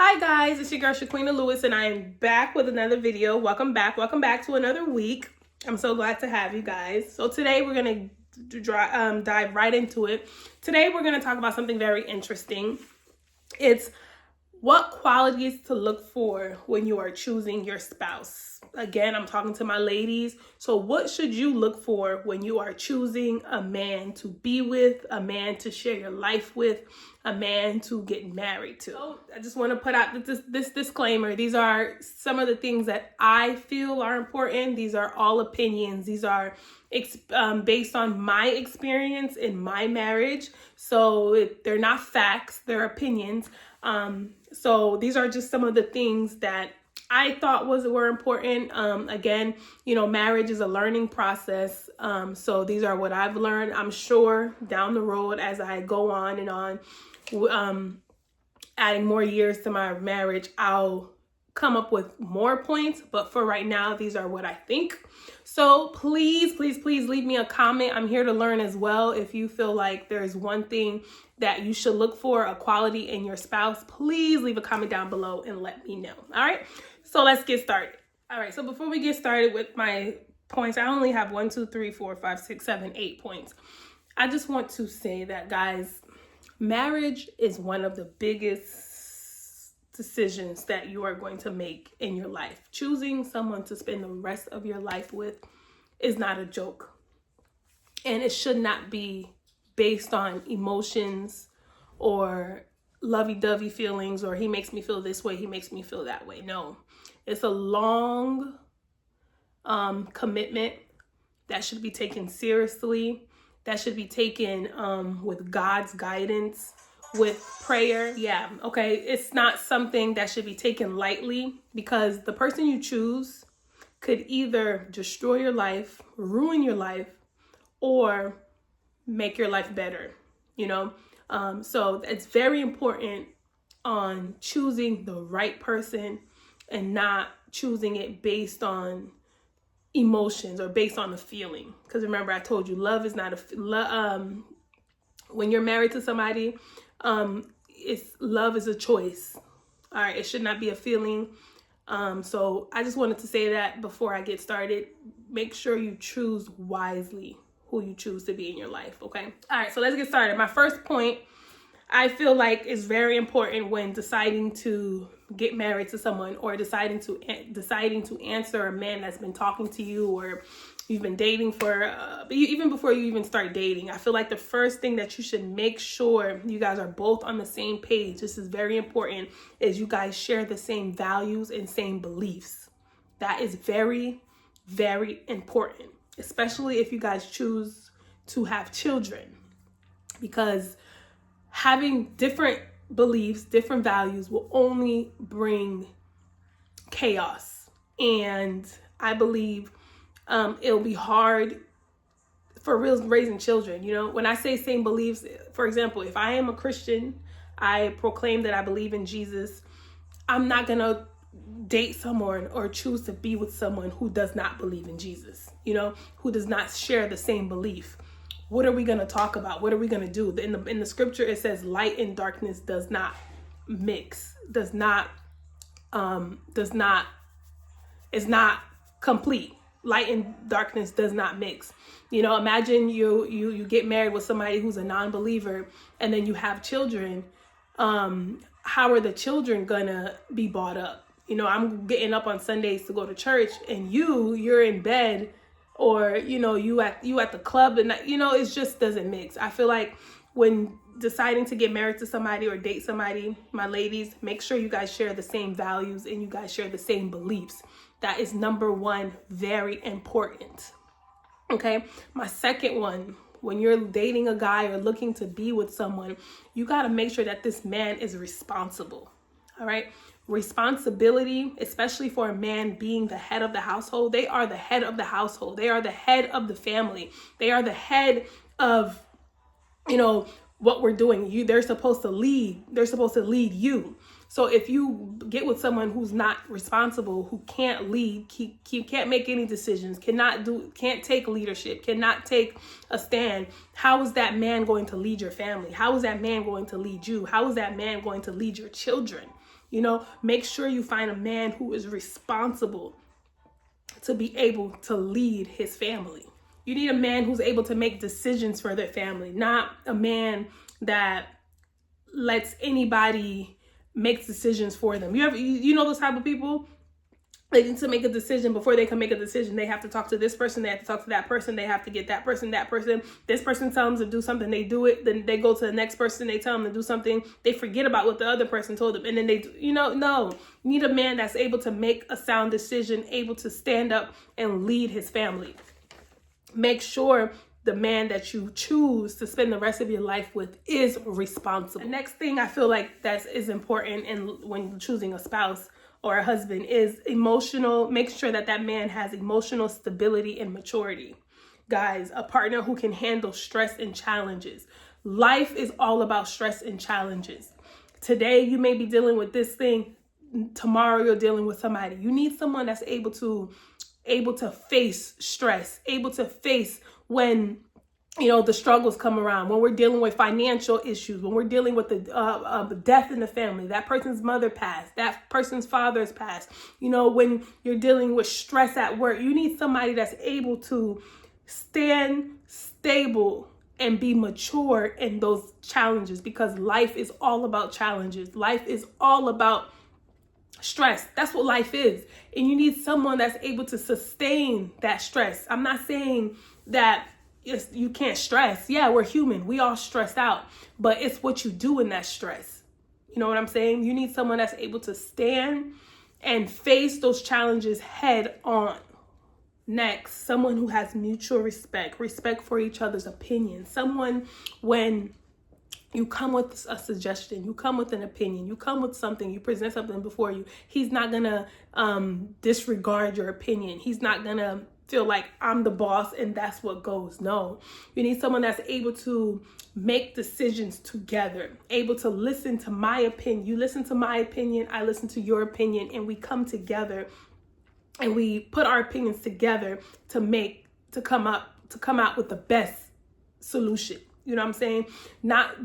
Hi guys, it's your girl Shaquina Lewis and I am back with another video. Welcome back to another week. I'm so glad to have you guys. So today we're going to dive right into it. Today we're going to talk about something very interesting. It's what qualities to look for when you are choosing your spouse. Again, I'm talking to my ladies. So what should you look for when you are choosing a man to be with, a man to share your life with, a man to get married to? So I just want to put out this disclaimer. These are some of the things that I feel are important. These are all opinions. These are based on my experience in my marriage. So they're not facts, they're opinions. So these are just some of the things that I thought were important. Again, marriage is a learning process. So these are what I've learned. I'm sure down the road as I go on and on, adding more years to my marriage, I'll come up with more points. But for right now, these are what I think. So please leave me a comment. I'm here to learn as well. If you feel like there's one thing that you should look for, a quality in your spouse, please leave a comment down below and let me know. All right, so let's get started. All right, so before we get started with my points, I only have 1, 2, 3, 4, 5, 6, 7, 8 points. I just want to say that, guys, marriage is one of the biggest decisions that you are going to make in your life. Choosing someone to spend the rest of your life with is not a joke. And it should not be based on emotions or lovey-dovey feelings, or he makes me feel this way, he makes me feel that way. No, it's a long commitment that should be taken seriously, that should be taken with God's guidance, with prayer. Yeah, okay, it's not something that should be taken lightly, because the person you choose could either destroy your life, ruin your life, or make your life better, so it's very important on choosing the right person and not choosing it based on emotions or based on a feeling. Because remember, I told you, love is not when you're married to somebody, love is a choice. All right, it should not be a feeling. So I just wanted to say that before I get started. Make sure you choose wisely who you choose to be in your life, okay? All right, so let's get started. My first point, I feel like, is very important when deciding to get married to someone, or deciding to answer a man that's been talking to you, or you've been dating for, even before you even start dating. I feel like the first thing that you should make sure you guys are both on the same page, this is very important, is you guys share the same values and same beliefs. That is very, very important, especially if you guys choose to have children, because having different beliefs, different values will only bring chaos. And I believe it'll be hard for real raising children. When I say same beliefs, for example, if I am a Christian, I proclaim that I believe in Jesus, I'm not gonna date someone or choose to be with someone who does not believe in Jesus, who does not share the same belief. What are we going to talk about? What are we going to do? In the scripture, it says light and darkness does not mix, is not complete. Light and darkness does not mix. Imagine you get married with somebody who's a non-believer, and then you have children. How are the children gonna be brought up? I'm getting up on Sundays to go to church, and you're in bed, or you at the club, and it just doesn't mix. I feel like when deciding to get married to somebody or date somebody, my ladies, make sure you guys share the same values and you guys share the same beliefs. That is number one, very important. Okay, my second one, when you're dating a guy or looking to be with someone, you got to make sure that this man is responsible. All right, responsibility, especially for a man being the head of the household. They are the head of the household. They are the head of the family. They are the head of, what we're doing. They're supposed to lead. They're supposed to lead you. So if you get with someone who's not responsible, who can't lead, can't make any decisions, can't take leadership, cannot take a stand, how is that man going to lead your family? How is that man going to lead you? How is that man going to lead your children? Make sure you find a man who is responsible to be able to lead his family. You need a man who's able to make decisions for their family, not a man that lets anybody make decisions for them. You know those type of people? They need to make a decision. Before they can make a decision, they have to talk to this person, they have to talk to that person, they have to get that person. This person tells them to do something, they do it, then they go to the next person, they tell them to do something, they forget about what the other person told them, and then no. You need a man that's able to make a sound decision, able to stand up and lead his family. Make sure the man that you choose to spend the rest of your life with is responsible. The next thing I feel like that is important when choosing a spouse or a husband is emotional. Make sure that man has emotional stability and maturity. Guys, a partner who can handle stress and challenges. Life is all about stress and challenges. Today, you may be dealing with this thing. Tomorrow, you're dealing with somebody. You need someone that's able to face stress, able to face when the struggles come around, when we're dealing with financial issues, when we're dealing with the death in the family, that person's mother passed, that person's father's passed, when you're dealing with stress at work. You need somebody that's able to stand stable and be mature in those challenges, because life is all about challenges. Life is all about stress. That's what life is. And you need someone that's able to sustain that stress. I'm not saying that you can't stress. Yeah, we're human. We all stress out. But it's what you do in that stress. You know what I'm saying? You need someone that's able to stand and face those challenges head on. Next, someone who has mutual respect for each other's opinions. Someone, when you come with a suggestion, you come with an opinion, you come with something, you present something before you, he's not gonna disregard your opinion. He's not gonna feel like I'm the boss and that's what goes. No, you need someone that's able to make decisions together, able to listen to my opinion. You listen to my opinion, I listen to your opinion, and we come together and we put our opinions together to come out with the best solution. You know what I'm saying?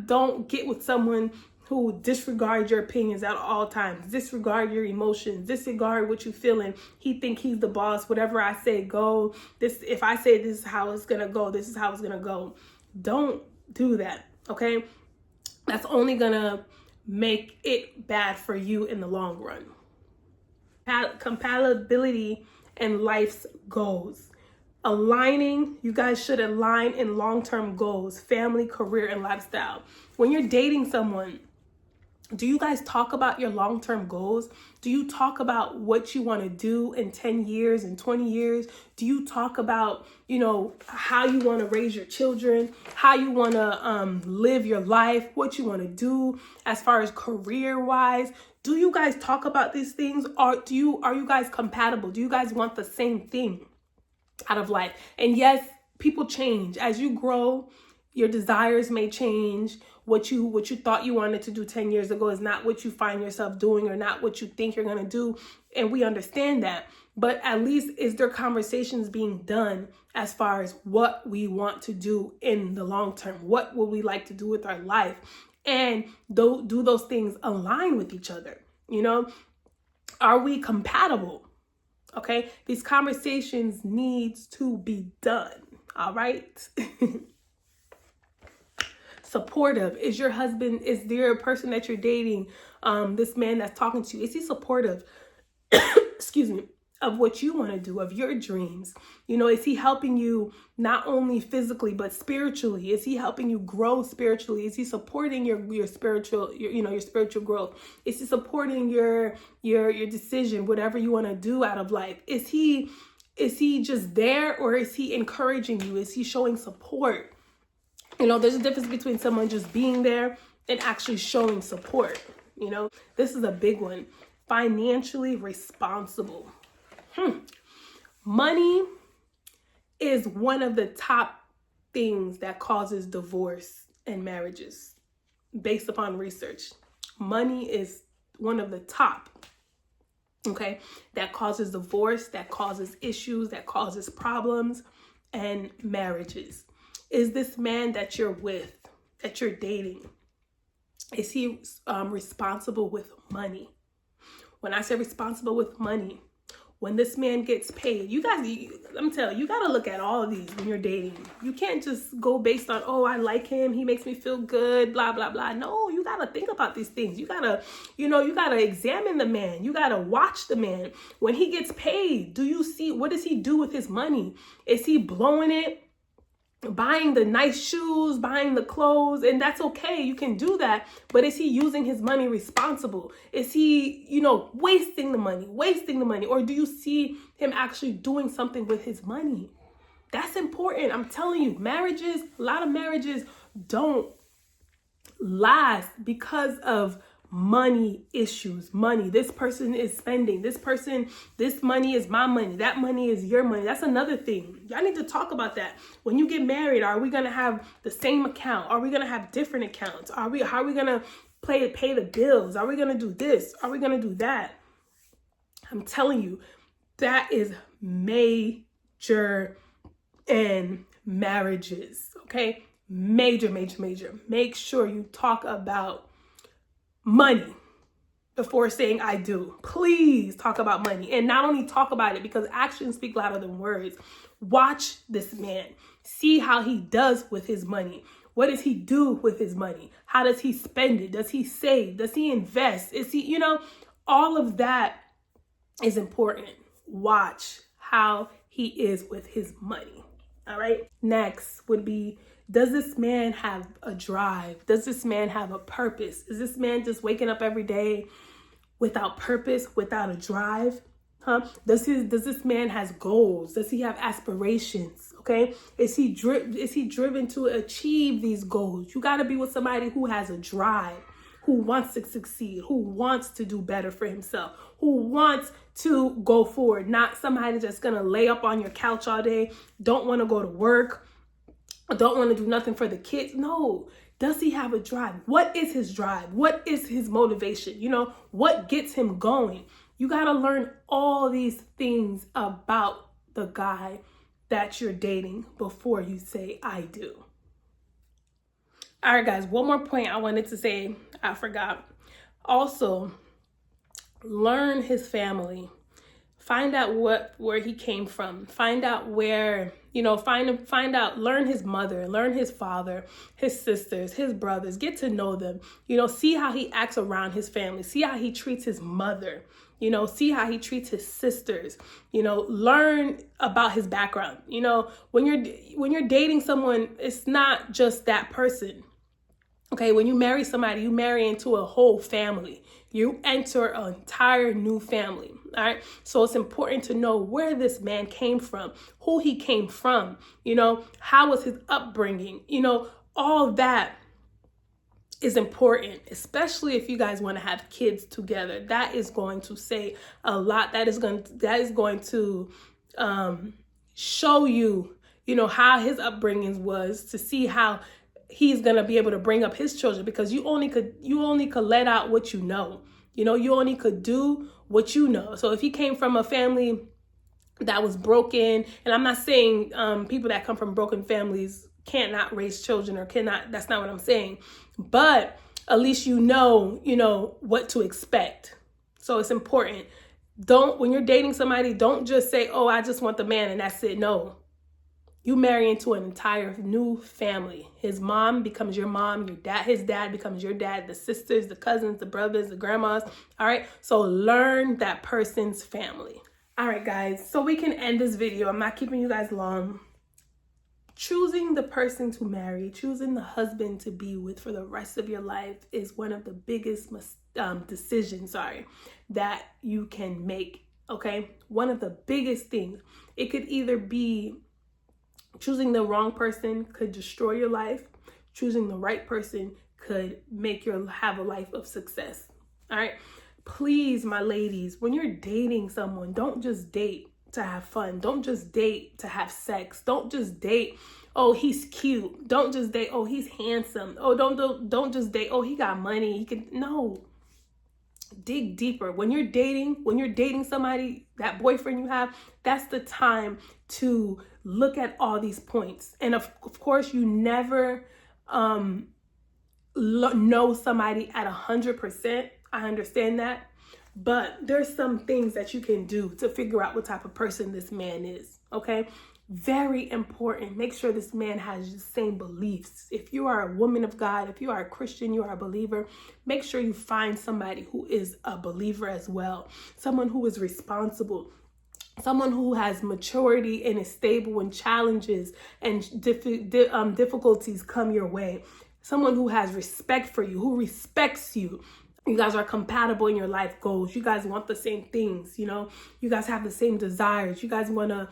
Don't get with someone who disregard your opinions at all times, disregard your emotions, disregard what you're feeling. He think he's the boss. Whatever I say, go. If I say this is how it's gonna go, this is how it's gonna go. Don't do that, okay? That's only gonna make it bad for you in the long run. Compatibility and life's goals. You guys should align in long-term goals, family, career, and lifestyle. When you're dating someone, do you guys talk about your long-term goals? Do you talk about what you want to do in 10 years and 20 years? Do you talk about, how you want to raise your children, how you want to live your life, what you want to do as far as career-wise? Do you guys talk about these things? Or are you guys compatible? Do you guys want the same thing out of life? And yes, people change. As you grow, your desires may change. What you thought you wanted to do 10 years ago is not what you find yourself doing, or not what you think you're going to do. And we understand that. But at least is there conversations being done as far as what we want to do in the long term? What would we like to do with our life? And do those things align with each other? Are we compatible? Okay, these conversations needs to be done. All right. Supportive. Is your husband, is there a person that you're dating, this man that's talking to you, is he supportive, excuse me, of what you want to do, of your dreams? Is he helping you not only physically, but spiritually? Is he helping you grow spiritually? Is he supporting your spiritual, your spiritual growth? Is he supporting your decision, whatever you want to do out of life? Is he just there, or is he encouraging you? Is he showing support? There's a difference between someone just being there and actually showing support. This is a big one. Financially responsible. Money is one of the top things that causes divorce and marriages, based upon research. Money is one of the top, okay, that causes divorce, that causes issues, that causes problems and marriages. Is this man that you're with, that you're dating, is he responsible with money? When I say responsible with money, when this man gets paid, you guys, I'm telling you, you got to look at all of these when you're dating. You can't just go based on, oh, I like him, he makes me feel good, blah, blah, blah. No, you got to think about these things. You got to, you got to examine the man. You got to watch the man. When he gets paid, do you see, what does he do with his money? Is he blowing it? Buying the nice shoes, buying the clothes, and that's okay. You can do that. But is he using his money responsible? Is he, wasting the money? Or do you see him actually doing something with his money? That's important. I'm telling you, a lot of marriages don't last because of money issues. Money. This person is spending. This money is my money. That money is your money. That's another thing. Y'all need to talk about that. When you get married, are we going to have the same account? Are we going to have different accounts? How are we going to pay the bills? Are we going to do this? Are we going to do that? I'm telling you, that is major in marriages. Okay? Major. Make sure you talk about money before saying I do. Please talk about money, and not only talk about it, because actions speak louder than words. Watch this man. See how he does with his money. What does he do with his money? How does he spend it? Does he save? Does he invest? Is he, all of that is important. Watch how he is with his money. All right. Next would be, does this man have a drive? Does this man have a purpose? Is this man just waking up every day without purpose, without a drive? Does this man has goals? Does he have aspirations? Okay. Is he driven to achieve these goals? You got to be with somebody who has a drive, who wants to succeed, who wants to do better for himself, who wants to go forward, not somebody that's going to lay up on your couch all day, don't want to go to work, don't want to do nothing for the kids. No. Does he have a drive? What is his drive? What is his motivation? What gets him going? You got to learn all these things about the guy that you're dating before you say, I do. All right, guys, one more point I wanted to say. I forgot. Also, learn his family. Find out where he came from. Find out where, find out, learn his mother, learn his father, his sisters, his brothers, get to know them, see how he acts around his family, see how he treats his mother, see how he treats his sisters, learn about his background. When you're dating someone, it's not just that person. Okay, when you marry somebody, you marry into a whole family. You enter an entire new family. All right. So it's important to know where this man came from, who he came from, how was his upbringing, all that is important, especially if you guys want to have kids together. That is going to say a lot. That is going to show you, how his upbringing was, to see how he's going to be able to bring up his children, because you only could let out what you know. You only could do what you know. So if he came from a family that was broken, and I'm not saying people that come from broken families can't not raise children or cannot, that's not what I'm saying. But at least you know what to expect. So it's important. When you're dating somebody, don't just say, oh, I just want the man and that's it. No. You marry into an entire new family. His mom becomes your mom, his dad becomes your dad, the sisters, the cousins, the brothers, the grandmas. All right. So learn that person's family. All right, guys. So we can end this video. I'm not keeping you guys long. Choosing the person to marry, choosing the husband to be with for the rest of your life is one of the biggest decisions, that you can make. Okay. One of the biggest things. It could either be choosing the wrong person could destroy your life. Choosing the right person could make you have a life of success. All right. Please, my ladies, when you're dating someone, don't just date to have fun. Don't just date to have sex. Don't just date, oh, he's cute. Don't just date, oh, he's handsome. Oh, don't just date, oh, he got money. No. Dig deeper. When you're dating somebody, that boyfriend you have, that's the time to look at all these points. And of course, you never know somebody at 100%. I understand that. But there's some things that you can do to figure out what type of person this man is, okay? Very important. Make sure this man has the same beliefs. If you are a woman of God, if you are a Christian, you are a believer, make sure you find somebody who is a believer as well. Someone who is responsible. Someone who has maturity and is stable when challenges and difficulties come your way. Someone who has respect for you, who respects you. You guys are compatible in your life goals. You guys want the same things, you know. You guys have the same desires. You guys want to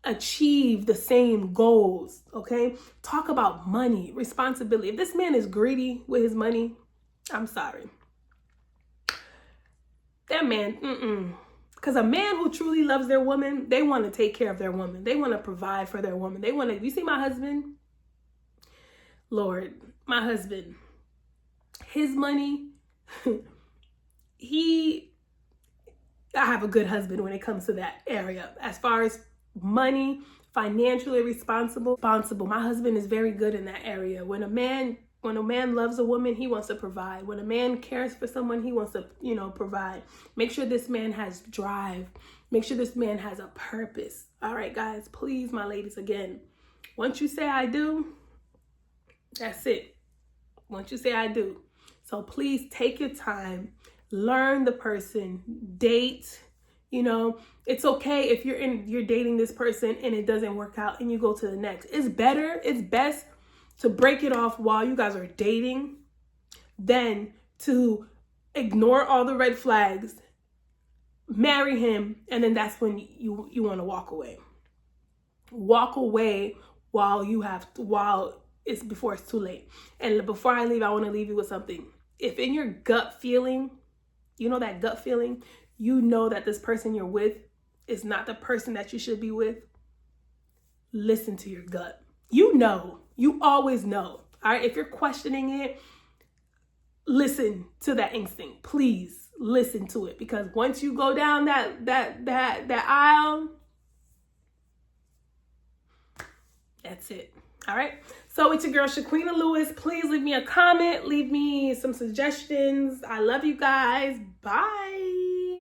achieve the same goals, okay? Talk about money, responsibility. If this man is greedy with his money, I'm sorry. That man, Because a man who truly loves their woman, they want to take care of their woman. They want to provide for their woman. They want to, you see my husband? Lord, my husband, his money, I have a good husband when it comes to that area. As far as money, financially responsible. My husband is very good in that area. When a man loves a woman, he wants to provide. When a man cares for someone, he wants to, provide. Make sure this man has drive. Make sure this man has a purpose. All right, guys, please, my ladies, again, once you say I do, that's it. Once you say I do. So please take your time, learn the person, date. It's okay if you're dating this person and it doesn't work out and you go to the next. It's best to break it off while you guys are dating than to ignore all the red flags, marry him, and then that's when you want to walk away. Walk away while it's before it's too late. And before I leave, I want to leave you with something. If in your gut feeling, that gut feeling, that this person you're with is not the person that you should be with, listen to your gut. You always know. All right. If you're questioning it, listen to that instinct. Please listen to it, because once you go down that aisle, that's it. All right. So it's your girl, Shaquina Lewis. Please leave me a comment. Leave me some suggestions. I love you guys. Bye.